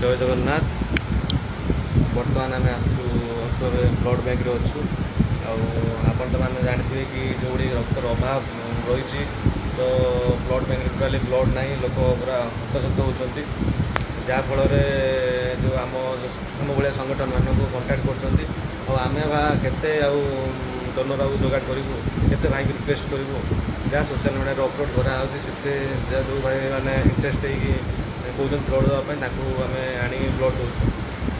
जय जगन्नाथ। बर्तमान आम आसू ब्लड बैंक अच्छु आपण तो मैंने जानते कि जो रक्तर अभाव रही तो ब्लड बैंक टोटाली ब्लड ना लोक पूरा हतसत होती जहाँफल जो आम भाया संगठन मानक कंटाक्ट करते डोनर जोगाड़ करूँ केते भाई रिक्वेस्ट करूँ जहाँ सोशल मीडिया अपलोड कराते जो भाई मैंने इंटरेस्ट कहते ब्लड देवाई आम आनी ब्लड दूँ।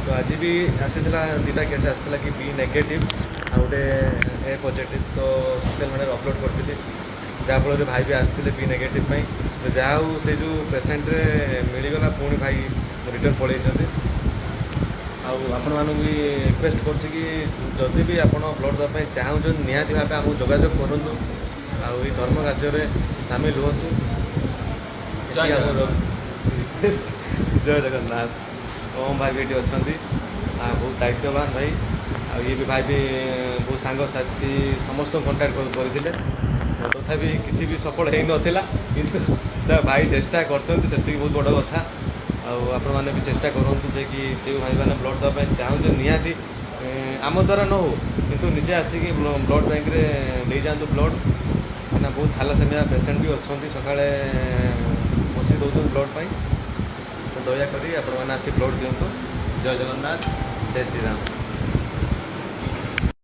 तो आज भी आसीला दुटा केस आसाला कि बी नेगेटिव आ गोटे ए पॉजिटिव तो सोशल मीडिया अपलोड करी जहाँफल भाई भी आसते बी नेगेटिव तो जहाँ से जो पेसेंट मिलगला पुणी भाई रिटर्न पलैंती आपण मानक भी रिक्वेस्ट करी भी आप ब्लड देवाई चाहूँ निहाती भाव आमको जोगाजोग करूँ आई धर्म कार्य सामिल हूँ। रिक्वेस्ट जय जगन्नाथ। ओम भाई भी ये अच्छा बहुत दायित्ववान भाई ये भी भाई भी बहुत सांग साथी समस्त कंटाक्ट करते तथापि किसी भी सफल हो नाला किंतु भाई चेष्टा कर बहुत बड़ कथा आपण मैंने भी चेष्टा करूँ जे कि जो भाई मैंने ब्लड देवाई चाहूँ निहाती आम द्वारा न हो किंतु निजे आसिक ब्लड बैंक में ले जातु ब्लड क्या बहुत थैलासेमिया पेसेंट भी अच्छा सका बसी दौर ब्लड पाई तो दयाकोरी आपण मैंने आसी ब्लड दिंतु। जय जगन्नाथ जय श्रीराम।